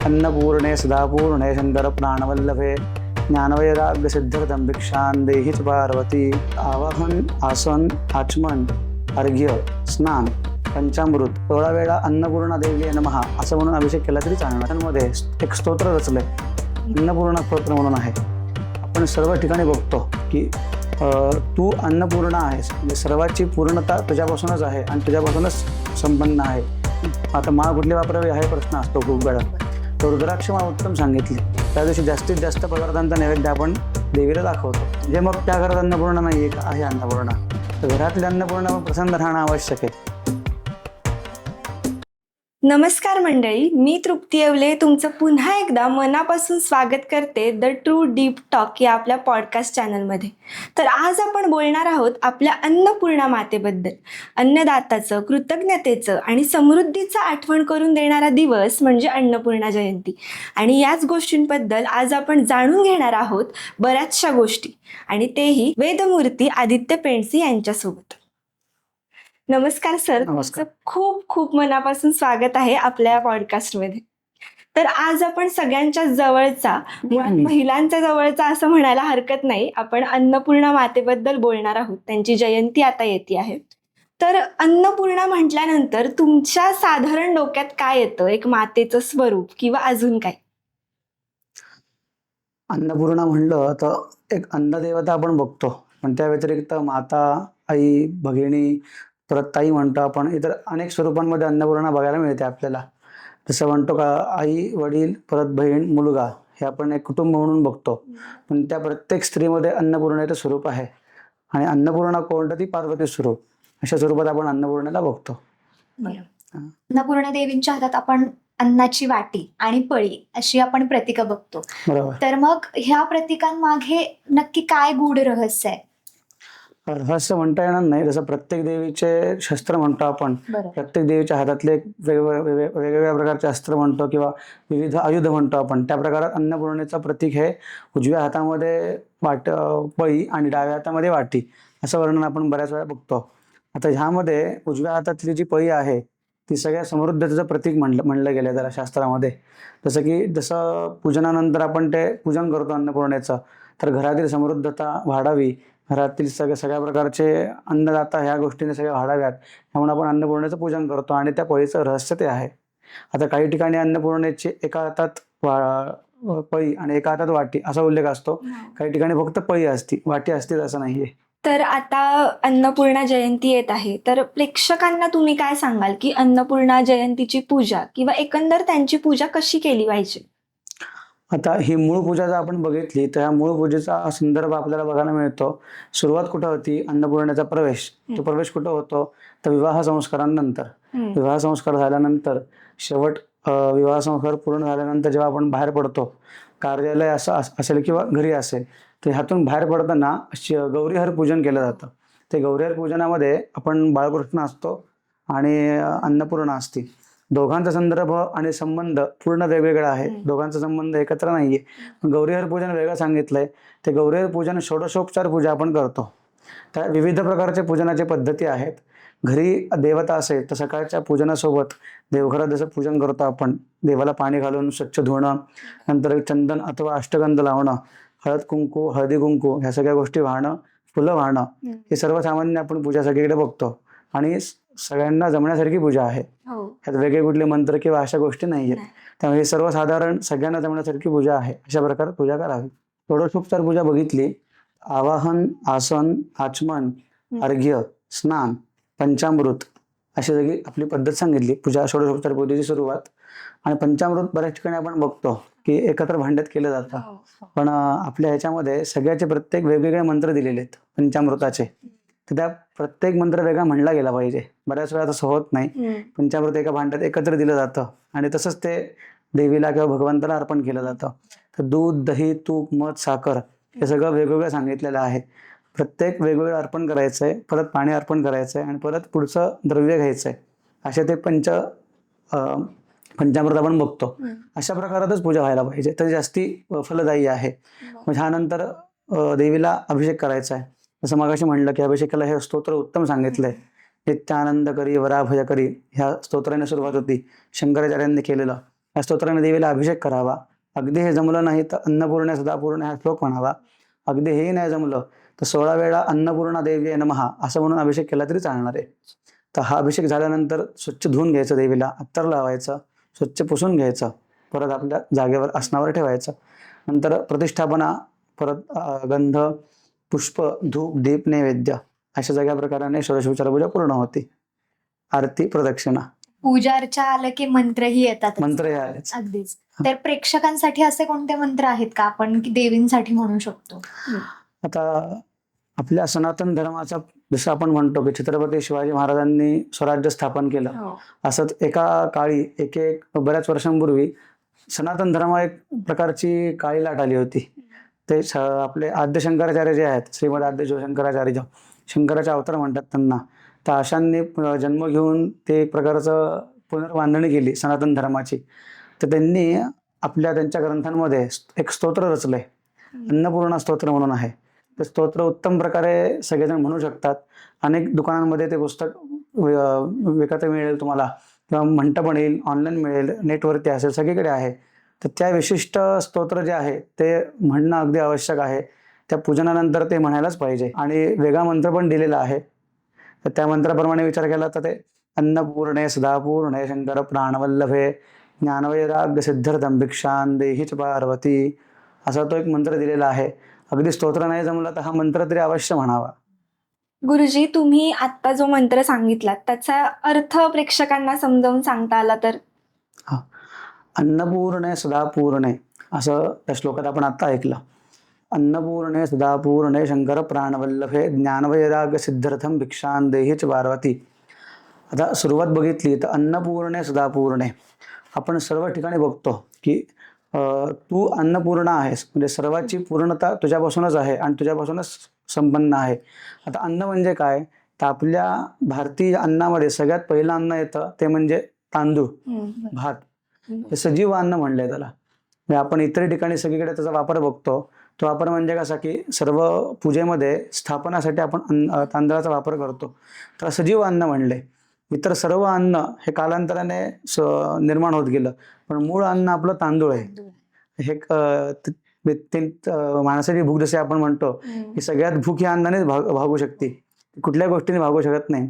अन्नपूर्णे सदापूर्णे शंकर प्राणवल्लभे ज्ञानवैराग्य सिद्ध्यर्थं भिक्षां देहि च पार्वती। आवाहन, आसन, आचमन, अर्घ्य, स्नान, पंचामृत 16 वेळा अन्नपूर्णा देवी नमः असं म्हणून अभिषेक केला तरी चालणार। त्यामध्ये एक स्तोत्र रचलंय, अन्नपूर्णा स्तोत्र म्हणून आहे। आपण सर्व ठिकाणी बघतो की तू अन्नपूर्णा आहेस, म्हणजे सर्वाची पूर्णता तुझ्यापासूनच आहे आणि तुझ्यापासूनच संपन्न आहे। आता माळ कुठली वापरावी हा प्रश्न असतो खूप वेळा, तर रुद्राक्ष माळ उत्तम सांगितली। त्या दिवशी जास्तीत जास्त पदार्थांचा नैवेद्य आपण देवीला दाखवतो। म्हणजे मग त्या घरात अन्नपूर्णा नाही आहे अन्नपूर्णा, तर घरातली अन्नपूर्णा प्रसन्न राहणं आवश्यक आहे। नमस्कार मंडळी, मी तृप्ती येवले तुमचं पुन्हा एकदा मनापासून स्वागत करते द ट्रू डीप टॉक या आपल्या पॉडकास्ट चॅनलमध्ये। तर आज आपण बोलणार आहोत आपल्या अन्नपूर्णा मातेबद्दल। अन्नदाताचं, कृतज्ञतेचं आणि समृद्धीचं आठवण करून देणारा दिवस म्हणजे अन्नपूर्णा जयंती। आणि याच गोष्टींबद्दल आज आपण जाणून घेणार आहोत बऱ्याचशा गोष्टी, आणि तेही वेदमूर्ती आदित्य पेंडसे यांच्यासोबत। नमस्कार सर, तुमचं खूप खूप मनापासून स्वागत आहे आपल्या पॉडकास्टमध्ये। तर आज आपण सगळ्यांच्या जवळचा, महिलांच्या जवळचा असं म्हणायला हरकत नाही, आपण अन्नपूर्णा मातेबद्दल बोलणार आहोत। त्यांची जयंती आता येते आहे। तर अन्नपूर्णा म्हटल्यानंतर तुमच्या साधारण डोक्यात काय येतं? एक मातेचं स्वरूप किंवा अजून काय? अन्नपूर्णा म्हणलं तर एक अन्नदेवता आपण बघतो, पण त्या व्यतिरिक्त माता, आई, भगिनी, परत ताई म्हणतो आपण। इतर अनेक स्वरूपांमध्ये अन्नपूर्णा बघायला मिळते आपल्याला। जसं म्हणतो का आई, वडील, परत बहीण, मुलगा, हे आपण एक कुटुंब म्हणून बघतो। पण त्या प्रत्येक स्त्रीमध्ये अन्नपूर्णेचं स्वरूप आहे, आणि अन्नपूर्णा कोणतं ती पार्वती स्वरूप, अशा स्वरूपात आपण अन्नपूर्णेला बघतो। अन्नपूर्णा देवींच्या हातात आपण अन्नाची वाटी आणि पळी अशी आपण प्रतीकं बघतो। बरोबर। तर मग ह्या प्रतीकांमागे नक्की काय गूढ रहस्य आहे? रहस्य म्हणता येणार नाही, जसं प्रत्येक देवीचे शस्त्र म्हणतो आपण, प्रत्येक देवीच्या हातातले वेगवेगळ्या प्रकारचे अस्त्र म्हणतो किंवा विविध आयुध म्हणतो आपण। त्या प्रकारात अन्नपूर्णेचं प्रतीक हे उजव्या हातामध्ये पळी आणि डाव्या हातामध्ये वाटी, असं वर्णन आपण बऱ्याच वेळा बघतो। आता ह्यामध्ये उजव्या हातातली जी पळी आहे ती सगळ्या समृद्धतेचं प्रतीक म्हणलं गेलं त्याला शास्त्रामध्ये। जसं पूजनानंतर आपण ते पूजन करतो अन्नपूर्णेचं, तर घरातील समृद्धता वाढावी, घरातील सगळ्या प्रकारचे अन्नदाता ह्या गोष्टीने सगळ्या वाढाव्यात, त्यामुळे आपण अन्नपूर्णेचं पूजन करतो, आणि त्या पळीचं रहस्य ते आहे। आता काही ठिकाणी अन्नपूर्णेची एका हातात पळी आणि एका हातात वाटी असा उल्लेख असतो, काही ठिकाणी फक्त पळी असती, वाटी असते असं नाहीये। तर आता अन्नपूर्णा जयंती येत आहे, तर प्रेक्षकांना तुम्ही काय सांगाल की अन्नपूर्णा जयंतीची पूजा किंवा एकंदर त्यांची पूजा कशी केली पाहिजे? आता ही मूळ पूजा जर आपण बघितली तर ह्या मूळ पूजेचा संदर्भ आपल्याला बघायला मिळतो। सुरुवात कुठं होती? अन्नपूर्णेचा प्रवेश। तो प्रवेश कुठं होतो? तर विवाह संस्कारानंतर। विवाह संस्कार झाल्यानंतर शेवट विवाह संस्कार पूर्ण झाल्यानंतर जेव्हा आपण बाहेर पडतो, कार्यालय असं असेल किंवा घरी असेल, तर ह्यातून बाहेर पडताना गौरीहर पूजन केलं जातं। ते गौरीहर पूजनामध्ये आपण बाळकृष्ण असतो आणि अन्नपूर्णा असते। दोघांचा संदर्भ आणि संबंध पूर्ण वेगवेगळा आहे, दोघांचा संबंध एकत्र नाहीये। गौरीहर पूजन वेगळं सांगितलंय। ते गौरीहर पूजन षोडशोपचार पूजा आपण करतो। त्या विविध प्रकारच्या पूजनाच्या पद्धती आहेत। घरी देवता असेल तर सकाळच्या पूजनासोबत देवघरात जसं पूजन करतो आपण, देवाला पाणी घालून स्वच्छ धुणं, नंतर चंदन अथवा अष्टगंध लावणं, हळद कुंकू, हळदी कुंकू ह्या सगळ्या गोष्टी वाहणं, फुलं वाहणं, हे सर्वसामान्य आपण पूजा सगळीकडे बघतो, आणि सगळ्यांना जमण्यासारखी पूजा आहे। ह्यात वेगळे कुठले मंत्र किंवा अशा गोष्टी नाहीयेत, त्यामुळे सर्वसाधारण सगळ्यांना जमण्यासारखी पूजा आहे। अशा प्रकारे पूजा करावी। षोडशोपचार पूजा बघितली, आवाहन, आसन, आचमन, अर्घ्य, स्नान, पंचामृत अशी सगळी आपली पद्धत सांगितली पूजा षोडशोपचार पूजेची सुरुवात। आणि पंचामृत बऱ्याच ठिकाणी आपण बघतो की एकत्र भांड्यात केलं जातं, पण आपल्या ह्याच्यामध्ये सगळ्याचे प्रत्येक वेगवेगळे मंत्र दिलेले आहेत पंचामृताचे, तर त्या प्रत्येक मंत्र वेगळा म्हणला गेला पाहिजे। बऱ्याच वेळा तसं होत नाही, पंचामृत एका भांड्यात एकत्र दिलं जातं आणि तसंच ते देवीला किंवा भगवंताला अर्पण केलं जातं। तर दूध, दही, तूप, मध, साखर हे सगळं वेगवेगळं सांगितलेलं आहे। प्रत्येक वेगवेगळं अर्पण करायचंय, परत पाणी अर्पण करायचंय आणि परत पुढचं द्रव्य घ्यायचंय, असे ते पंचामृत आपण बघतो। अशा प्रकारातच पूजा व्हायला पाहिजे, तर जास्ती फलदायी आहे। मग ह्यानंतर देवीला अभिषेक करायचा आहे। जसं मगाशी म्हणलं की अभिषेकाला हे स्तोत्र उत्तम सांगितलंय। नित्यानंद करी वराभय करी ह्या स्तोत्राने सुरुवात होती, शंकराचार्यांनी केलेलं। या स्तोत्राने देवीला अभिषेक करावा. अगदी हे जमलं नाही तर अन्नपूर्णे सदापूर्णे हा श्लोक म्हणावा. अगदी हेही नाही जमलं तर 16 वेळा अन्नपूर्णा देवी नमः असं म्हणून अभिषेक केला तरी चालणार आहे. तर हा अभिषेक झाल्यानंतर स्वच्छ धुवून घ्यायचं, देवीला अत्तर लावायचं, स्वच्छ पुसून घ्यायचं, परत आपल्या जागेवर आसनावर ठेवायचं. नंतर प्रतिष्ठापना, परत गंध, पुष्प, धूप, दीप, नैवेद्य अशा सगळ्या प्रकाराने षोडशोपचार पूजा पूर्ण होती. आरती, प्रदक्षिणा, पूजा अर्चा आलं की मंत्रही येतात. मंत्र हे आलेच. अगदीच. तर प्रेक्षकांसाठी असे कोणते मंत्र आहेत का आपण की देवींसाठी म्हणू शकतो? आता आपल्या सनातन धर्माचा जसं आपण म्हणतो की छत्रपती शिवाजी महाराजांनी स्वराज्य स्थापन केलं, हो. असंच एका काळी बऱ्याच वर्षांपूर्वी सनातन धर्म एक प्रकारची काळी लाट आली होती. ते आपले आद्य शंकराचार्य जे आहेत, श्रीमद आद्य शंकराचार्य, शंकराचे अवतार म्हणतात त्यांना, तर अशांनी जन्म घेऊन ते एक प्रकारचं पुनर्बांधणी केली सनातन धर्माची. तर त्यांनी त्यांच्या ग्रंथांमध्ये एक स्तोत्र रचलंय, अन्नपूर्णा स्तोत्र म्हणून आहे. ते स्तोत्र उत्तम प्रकारे सगळेजण म्हणू शकतात. अनेक दुकानांमध्ये ते पुस्तक विकत मिळेल तुम्हाला, किंवा म्हणता पण येईल, ऑनलाईन मिळेल, नेटवरती असेल, सगळीकडे आहे. तर त्या विशिष्ट स्तोत्र जे आहे ते म्हणणं अगदी आवश्यक आहे. त्या पूजनानंतर ते म्हणायलाच पाहिजे. आणि वेगळा मंत्र पण दिलेला आहे. तर त्या मंत्राप्रमाणे विचार केला तर ते अन्नपूर्णे सदापूर्णे शंकर प्राणवल्लभे ज्ञानवैराग्य सिद्ध्यर्थं भिक्षां देहि च पार्वती असा तो एक मंत्र दिलेला आहे. अगदी स्तोत्र नाही जमला तर हा मंत्र तरी अवश्य म्हणावा. गुरुजी, तुम्ही आत्ता जो मंत्र सांगितलात त्याचा अर्थ प्रेक्षकांना समजावून सांगता आला तर? अन्नपूर्णे सदापूर्णे असं त्या श्लोकात आपण आत्ता ऐकलं. अन्नपूर्णे सदापूर्णे शंकर प्राणवल्लभे ज्ञानवैराग्य सिद्ध्यर्थं भिक्षां देहि च पार्वती. आता सुरुवात बघितली तर अन्नपूर्णे सदापूर्णे आपण सर्व ठिकाणी बघतो की तू अन्नपूर्ण आहेस, म्हणजे सर्वाची पूर्णता तुझ्यापासूनच आहे आणि तुझ्यापासूनच संपन्न आहे. आता अन्न म्हणजे काय, तर आपल्या भारतीय अन्नामध्ये सगळ्यात पहिलं अन्न येतं ते म्हणजे तांदूळ, भात. हे सजीव अन्न म्हणलंय त्याला. म्हणजे आपण इतर ठिकाणी सगळीकडे त्याचा वापर बघतो. तो वापर म्हणजे कसा की सर्व पूजेमध्ये स्थापनासाठी आपण तांदळाचा वापर करतो, तर सजीव अन्न म्हणले. इतर सर्व अन्न हे कालांतराने निर्माण होत गेलं, पण मूळ अन्न आपलं तांदूळ आहे. हे माणसाची भूक जसे आपण म्हणतो की सगळ्यात भूक ही अन्नानेच भागू शकते, कुठल्या गोष्टीने भागू शकत नाही.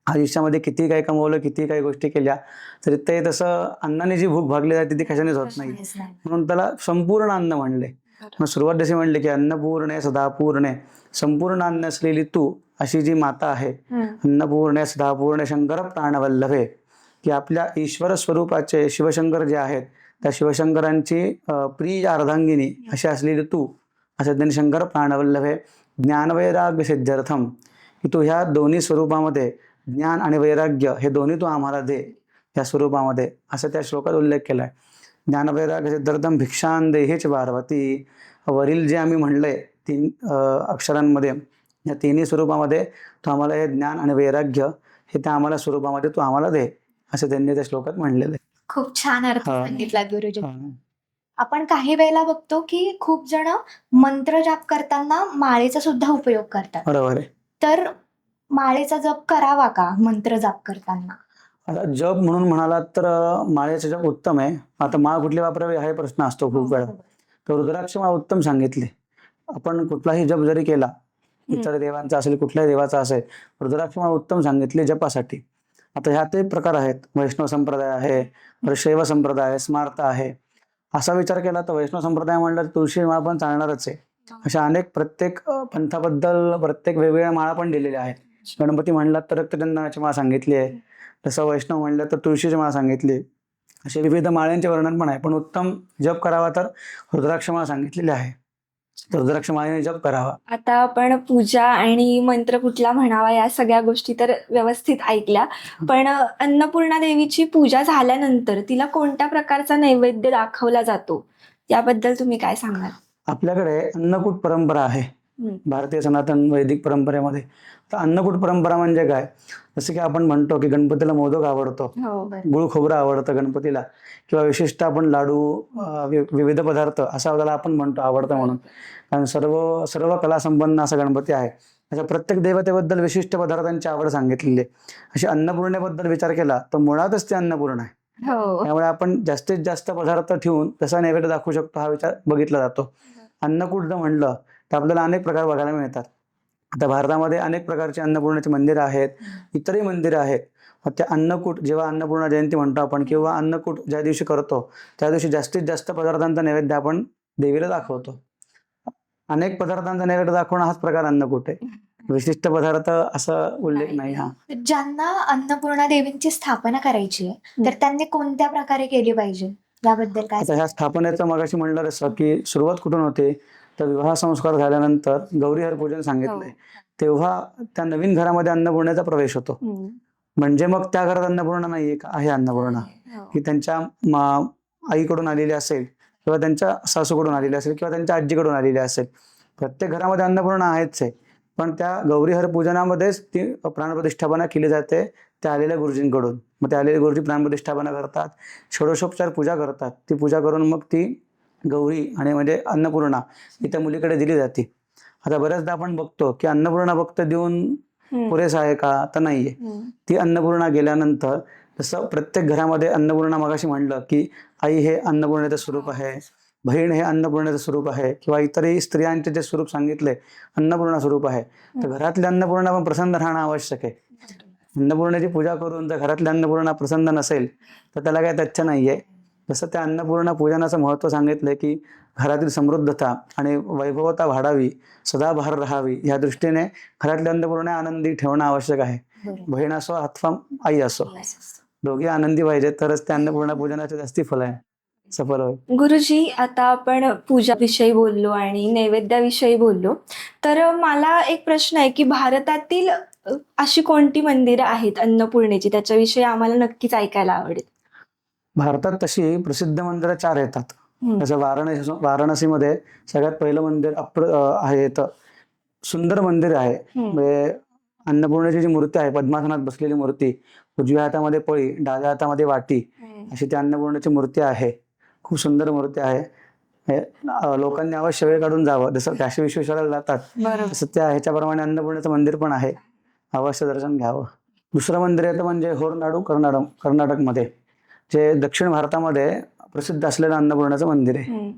आयुष्यामध्ये किती काही कमवलं, किती काही गोष्टी केल्या तरी ते तसं अन्नाने जी भूक भागली जाते ती कशानेच होत नाही. म्हणून त्याला संपूर्ण अन्न म्हणले. मग सुरुवात जशी म्हणली की अन्नपूर्णे सदापूर्णे, संपूर्ण अन्न असलेली तू अशी जी माता आहे, अन्नपूर्णे सदापूर्णे शंकर प्राणवल्लभे, की आपल्या ईश्वर स्वरूपाचे शिवशंकर जे आहेत त्या शिवशंकरांची प्रिय अर्धांगिनी अशी असलेली तू, असं त्यांनी शंकर प्राणवल्लभे ज्ञानवैराग्य सिद्ध्यर्थम, की तू ह्या दोन्ही स्वरूपामध्ये ज्ञान आणि वैराग्य हे दोन्ही तू आम्हाला दे या स्वरूपामध्ये, असं त्या श्लोकात उल्लेख केलाय. ज्ञानवैराग्य सिद्ध्यर्थम भिक्षां देहि च पार्वती. वरील जे आम्ही म्हणलंय 3 अक्षरांमध्ये, या तिन्ही स्वरूपामध्ये तू आम्हाला हे ज्ञान आणि वैराग्य हे त्या आम्हाला स्वरूपामध्ये तू आम्हाला दे, असं त्यांनी त्या श्लोकात म्हणलेलं आहे. खूप छान अर्थ सांगितला गुरुजी. आपण काही वेळेला बघतो की खूप जण मंत्र जाप करताना माळेचा सुद्धा उपयोग करतात. बरोबर आहे. तर माळेचा जप करावा का मंत्र जाप करताना? आता जप म्हणून म्हणालात तर माळेचा जप उत्तम आहे. आता माळ कुठली वापरावी हा प्रश्न असतो खूप वेळा. तर रुद्राक्ष माळ उत्तम सांगितली. आपण कुठलाही जप जरी केला, इतर देवांचा असेल, कुठल्याही देवाचा असेल, रुद्राक्ष माळ उत्तम सांगितली जपासाठी. आता ह्यातही प्रकार आहेत. वैष्णव संप्रदाय आहे, शैव संप्रदाय आहे, स्मार्त आहे. असा विचार केला तर वैष्णव संप्रदाय म्हणलं तुळशी माळ पण चालणारच आहे. अशा अनेक प्रत्येक पंथाबद्दल प्रत्येक वेगवेगळ्या माळा पण दिलेल्या आहेत. गणपती म्हणलात तर रक्तचंदनाची माळ सांगितली आहे, तसं वैष्णव म्हणलं तर तुळशीची माळ सांगितली. असे विविध माळ्यांचे वर्णन पण आहे. पण उत्तम जप करावा तर रुद्राक्ष माळ सांगितलेली आहे, तर रुद्राक्ष माळेने जप करावा. आता आपण पूजा आणि मंत्र कुठला म्हणावा या सगळ्या गोष्टी तर व्यवस्थित ऐकल्या, पण अन्नपूर्णा देवीची पूजा झाल्यानंतर तिला कोणत्या प्रकारचा नैवेद्य दाखवला जातो याबद्दल तुम्ही काय सांगाल? आपल्याकडे अन्नकूट परंपरा आहे भारतीय सनातन वैदिक परंपरेमध्ये. तर अन्नकूट परंपरा म्हणजे काय, जसं की आपण म्हणतो की गणपतीला मोदक आवडतो, गुळ खोबरं आवडतं गणपतीला, किंवा विशिष्ट आपण लाडू, विविध पदार्थ असं त्याला आपण म्हणतो आवडतं म्हणून. कारण सर्व कला संपन्न असा गणपती आहे. अशा प्रत्येक देवतेबद्दल विशिष्ट पदार्थांची आवड सांगितलेली आहे. अशी अन्नपूर्णेबद्दल विचार केला तर मुळातच ते अन्नपूर्ण आहे. हो. त्यामुळे आपण जास्तीत जास्त पदार्थ ठेवून कसा नैवेद्य दाखवू शकतो हा विचार बघितला जातो. अन्नकूट जर म्हणलं तर आपल्याला अनेक प्रकार बघायला मिळतात. आता भारतामध्ये अनेक प्रकारचे अन्नपूर्णाची मंदिरं आहेत, इतरही मंदिरं आहेत. मग ते अन्नकूट जेव्हा अन्नपूर्णा जयंती म्हणतो आपण किंवा अन्नकूट ज्या दिवशी करतो त्या दिवशी जास्तीत जास्त पदार्थांचा नैवेद्य आपण देवीला दाखवतो. अनेक पदार्थांचा नैवेद्य दाखवणं हाच प्रकार अन्नकूट आहे. विशिष्ट पदार्थ असा उल्लेख नाही हा. ज्यांना अन्नपूर्णा देवींची स्थापना करायची आहे तर त्यांनी कोणत्या प्रकारे केली पाहिजे याबद्दल काय आता ह्या स्थापनेचं मगाशी म्हणलं असं की सुरुवात कुठून होते तर विवाह संस्कार झाल्यानंतर गौरी पूजन सांगितलंय तेव्हा त्या नवीन घरामध्ये अन्नपूर्णेचा प्रवेश होतो. म्हणजे मग त्या घरात अन्नपूर्णा नाहीये का, आहे अन्नपूर्णा. ही त्यांच्या आईकडून आलेली असेल किंवा त्यांच्या सासूकडून आलेली असेल किंवा त्यांच्या आजीकडून आलेली असेल. प्रत्येक घरामध्ये अन्नपूर्णा आहेच आहे, पण त्या गौरी पूजनामध्येच ती प्राणप्रतिष्ठापना केली जाते त्या आलेल्या गुरुजींकडून. मग त्या आलेले गुरुजी प्राणप्रतिष्ठापना करतात, षोडशोपचार पूजा करतात. ती पूजा करून मग ती गौरी आणि म्हणजे अन्नपूर्णा ही त्या मुलीकडे दिली जाते. आता बऱ्याचदा आपण बघतो की अन्नपूर्णा फक्त देऊन पुरेसा आहे का, तर नाहीये. ती अन्नपूर्णा गेल्यानंतर जसं प्रत्येक घरामध्ये अन्नपूर्णा मगाशी म्हणलं की आई हे अन्नपूर्णेचं स्वरूप आहे, बहीण हे अन्नपूर्णेचं स्वरूप आहे किंवा इतरही स्त्रियांचे जे स्वरूप सांगितले अन्नपूर्णा स्वरूप आहे. तर घरातली अन्नपूर्णा पण प्रसन्न राहणं आवश्यक आहे. अन्नपूर्णेची पूजा करून जर घरातली अन्नपूर्णा प्रसन्न नसेल तर त्याला काही तथ्य नाहीये. जसं त्या अन्नपूर्णा पूजनाचं महत्त्व सांगितलंय की घरातील समृद्धता आणि वैभवता वाढावी, सदाबहार राहावी या दृष्टीने घरातली अन्नपूर्णा आनंदी ठेवणं आवश्यक आहे. बहीण असो अथवा आई असो, दोघे आनंदी पाहिजे तरच त्या अन्नपूर्णा पूजनाचे जास्ती फल आहे, सफल होईल. गुरुजी, आता आपण पूजाविषयी बोललो आणि नैवेद्याविषयी बोललो, तर मला एक प्रश्न आहे की भारतातील अशी कोणती मंदिरं आहेत अन्नपूर्णेची, त्याच्याविषयी आम्हाला नक्कीच ऐकायला आवडेल. भारतात तशी प्रसिद्ध मंदिरं 4 येतात. जसं वाराणसीमध्ये सगळ्यात पहिलं मंदिर आहे, तर सुंदर मंदिर आहे. म्हणजे अन्नपूर्णेची जी मूर्ती आहे, पद्मासनात बसलेली मूर्ती, उजव्या हातामध्ये पळी, डाव्या हातामध्ये वाटी, अशी ती अन्नपूर्णेची मूर्ती आहे. खूप सुंदर मूर्ती आहे. लोकांनी अवश्य वेळ काढून जावं. जसं काशी विश्वेश्वराला जातात तसं त्या ह्याच्याप्रमाणे अन्नपूर्णेचं मंदिर पण आहे, अवश्य दर्शन घ्यावं. दुसरं मंदिर येतं म्हणजे होरनाडू कर्नाटकमध्ये, जे दक्षिण भारतामध्ये प्रसिद्ध असलेलं अन्नपूर्णाचं मंदिर आहे.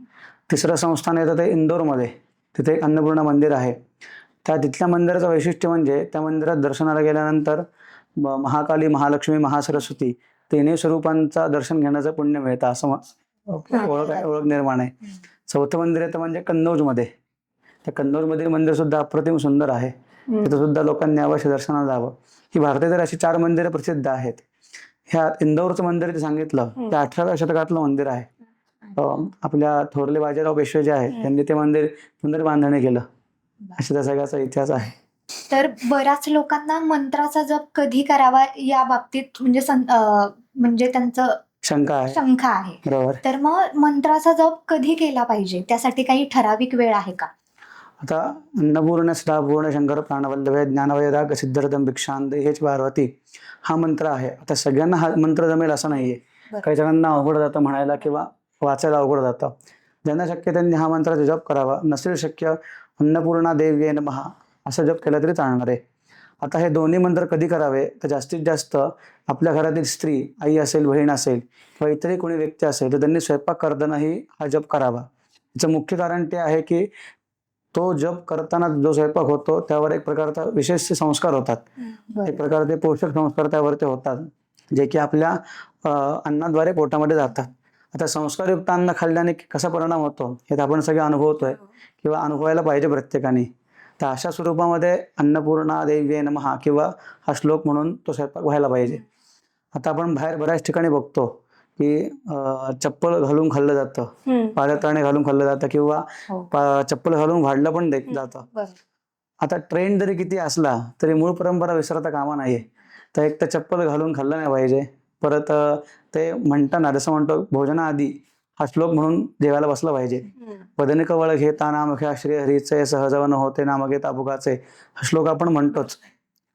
तिसरं संस्थान येतं ते इंदोरमध्ये, तिथे एक अन्नपूर्णा मंदिर आहे. तिथल्या मंदिराचं वैशिष्ट्य म्हणजे त्या मंदिरात दर्शनाला गेल्यानंतर महाकाली, महालक्ष्मी, महासरस्वती तिन्ही स्वरूपांचा दर्शन घेण्याचं पुण्य मिळतं, असं ओळख निर्माण आहे. चौथं मंदिर येतं म्हणजे कन्नौजमध्ये. त्या कन्नौजमधील मंदिर सुद्धा अप्रतिम सुंदर आहे. तिथं सुद्धा लोकांनी अवश्य दर्शनाला जावं. ही भारतातील अशी 4 मंदिरं प्रसिद्ध आहेत. ह्या इंदौरचं मंदिर जे सांगितलं ते 18व्या शतकातलं मंदिर आहे. आपल्या थोरले बाजीराव पेशवे जे आहेत त्यांनी ते मंदिर पुनर्बांधणी केलं, असा त्या सगळ्याचा इतिहास आहे. तर बऱ्याच लोकांना मंत्राचा जप कधी करावा या बाबतीत म्हणजे त्यांचं शंका आहे. बरोबर. तर मग मंत्राचा जप कधी केला पाहिजे, त्यासाठी काही ठराविक वेळ आहे का? आता अन्नपूर्ण सदापूर्ण शंकर प्राणवल्लभे ज्ञानवैराग्य सिद्धार्थम भिक्षांदे हेच पार्वती हा मंत्र आहे. आता सगळ्यांना हा मंत्र जमेल असं नाहीये. काही जणांना अवघड जातं म्हणायला किंवा वाचायला अवघड जातं. ज्यांना शक्य त्यांनी हा मंत्राचा जप करावा. नसेल शक्य अन्नपूर्णा देव्ये नमः असं जप केला तरी चालणार आहे. आता हे दोन्ही मंत्र कधी करावे तर जास्तीत जास्त आपल्या घरातील स्त्री, आई असेल, बहीण असेल किंवा इतरही कोणी व्यक्ती असेल तर त्यांनी स्वयंपाक करतानाही हा जप करावा. याचं मुख्य कारण ते आहे की तो जप करताना जो स्वयंपाक होतो त्यावर एक प्रकारचा विशेष संस्कार होतात. एक प्रकारचे पोषक संस्कार त्यावरती होतात, जे की आपल्या अन्नाद्वारे पोटामध्ये जातात. आता संस्कारयुक्त अन्न खाल्ल्याने कसा परिणाम होतो हे आपण सगळे अनुभवतोय किंवा अनुभवायला पाहिजे प्रत्येकाने. तर अशा स्वरूपामध्ये अन्नपूर्णा देव्ये नमः किंवा हा श्लोक म्हणून तो स्वयंपाक व्हायला पाहिजे. आता आपण बाहेर बऱ्याच ठिकाणी बघतो की चप्पल घालून खाल्लं जातं, पादत्राणे घालून खाल्लं जातं किंवा चप्पल घालून वाढलं पण जातं. आता ट्रेंड जरी किती असला तरी मूळ परंपरा विसरता कामा नाहीये. तर एक तर चप्पल घालून खाल्लं नाही पाहिजे. परत ते म्हणताना जसं म्हणतो भोजनाआधी हा श्लोक म्हणून जेवायला बसला पाहिजे. वदनिक वळ घेता नाम घ्या श्री हरीचे सहजवन होते नाम घेता भुगाचे, हा श्लोक आपण म्हणतोच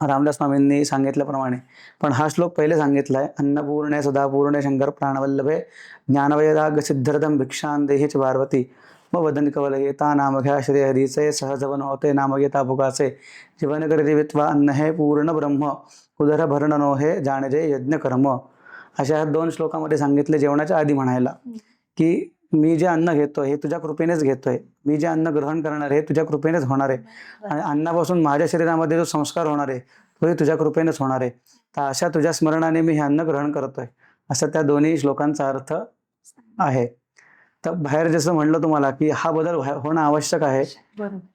रामदास स्वामींनी सांगितल्याप्रमाणे. पण हा श्लोक पहिले सांगितलाय अन्नपूर्णे सदापूर्णे शंकर प्राणवल्लभे ज्ञानवैराग्य सिद्धार्थम भिक्षां देहीच पार्वती व वदनिक वळ घेता नाम घ्या श्री हरीचे सहजवन होते नाम घेता भुगाचे जीवन करी वित्वा अन्न हे पूर्ण ब्रह्म उदर भरण नो हे जाणजे यज्ञ कर्म. अशा ह्या 2 श्लोकामध्ये सांगितले जेवणाच्या आधी म्हणायला, की मी जे अन्न घेतोय हे तुझ्या कृपेनेच घेतोय, मी जे अन्न ग्रहण करणार आहे हे तुझ्या कृपेनेच होणार आहे आणि अन्नापासून माझ्या शरीरामध्ये जो संस्कार होणार आहे तोही तुझ्या कृपेनेच होणार आहे. तर अशा तुझ्या स्मरणाने मी हे अन्न ग्रहण करतोय, असं त्या दोन्ही श्लोकांचा अर्थ आहे. तर बाहेर जसं म्हणलं तुम्हाला की हा बदल होणं आवश्यक आहे.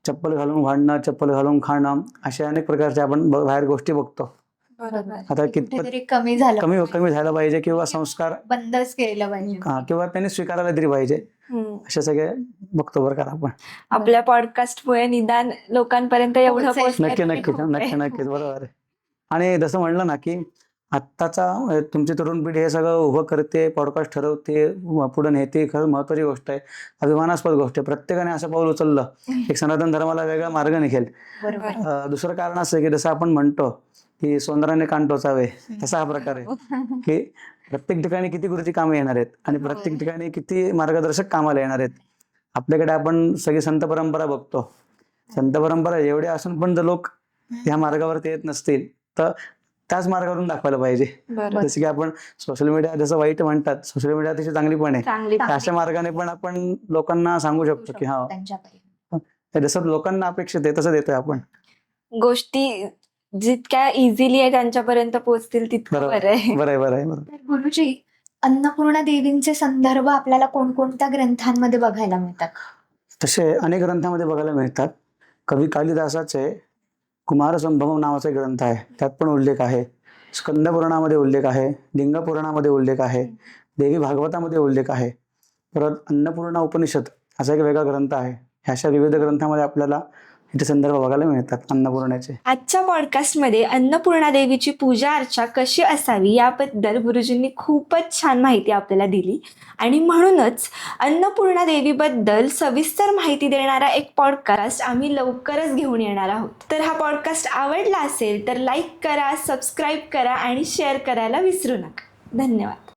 चप्पल घालून वाढणं, चप्पल घालून खाणं, अशा अनेक प्रकारचे आपण बाहेर गोष्टी बघतो. बरोबर. आता ते कितपत कुठेतरी कमी झालं कमी पाहिजे. कमी झालं पाहिजे किंवा संस्कार बंदच केलं पाहिजे. किंवा त्यांनी स्वीकारायला तरी पाहिजे, असे सगळे बघतो बरं का आपण. आपल्या पॉडकास्टमुळे निदान लोकांपर्यंत एवढं पोहोचेल. पोहोचलं नक्की तरी नक्की खूप आहे. नक्की नक्कीच बरोबर आहे. आणि जसं म्हणलं ना की आत्ताचा तुमची तरुण पिढी हे सगळं उभं करते, पॉडकास्ट ठरवते, पुढे नेते, खरंच महत्त्वाची गोष्ट आहे, अभिमानास्पद गोष्ट आहे. प्रत्येकाने असं पाऊल उचललं एक सनातन धर्माला वेगळा मार्ग निघेल. बरोबर. दुसरं कारण असं आहे की जसं आपण म्हणतो की सोंदराने कान टोचावे, तसा हा प्रकार आहे की प्रत्येक ठिकाणी किती गुरुची कामे येणार आहेत आणि प्रत्येक ठिकाणी किती मार्गदर्शक कामाला येणार आहेत. आपल्याकडे आपण सगळी संत परंपरा बघतो. संत परंपरा एवढे असून पण जर लोक ह्या मार्गावरती येत नसतील तर त्याच मार्गावरून दाखवायला पाहिजे. बरोबर. जसं की आपण सोशल मीडिया जसं वाईट म्हणतात, सोशल मीडिया अतिशय चांगली पण आहे. चांगली तर अशा मार्गाने पण आपण लोकांना सांगू शकतो की हा त्यांच्याकडे जसं लोकांना अपेक्षित आहे तसं देतोय आपण. गोष्टी जितक्या इझिली आहे त्यांच्यापर्यंत पोहोचतील तितकं बरोबर. बरं आहे. बरं आहे बरं आहे बरं. तर गुरुजी, अन्नपूर्णा देवींचे संदर्भ आपल्याला कोणकोणत्या ग्रंथांमध्ये बघायला मिळतात? तसे अनेक ग्रंथामध्ये बघायला मिळतात. कवी कालिदासाचे कुमारसंभवम नावाचा एक ग्रंथ आहे, त्यात पण उल्लेख आहे. स्कंद पुराणामध्ये उल्लेख आहे, लिंग पुराणामध्ये उल्लेख आहे, देवी भागवतामध्ये उल्लेख आहे. परत अन्नपूर्णा उपनिषद असा एक वेगळा ग्रंथ आहे. ह्या अशा विविध ग्रंथामध्ये आपल्याला इथे संदर्भ बघायला मिळतात अन्नपूर्णेचे. आजच्या पॉडकास्टमध्ये अन्नपूर्णा देवीची पूजा अर्चा कशी असावी याबद्दल गुरुजींनी खूपच छान माहिती आपल्याला दिली आणि म्हणूनच अन्नपूर्णा देवीबद्दल सविस्तर माहिती देणारा एक पॉडकास्ट आम्ही लवकरच घेऊन येणार आहोत. तर हा पॉडकास्ट आवडला असेल तर लाईक करा, सबस्क्राईब करा आणि शेअर करायला विसरू नका. धन्यवाद.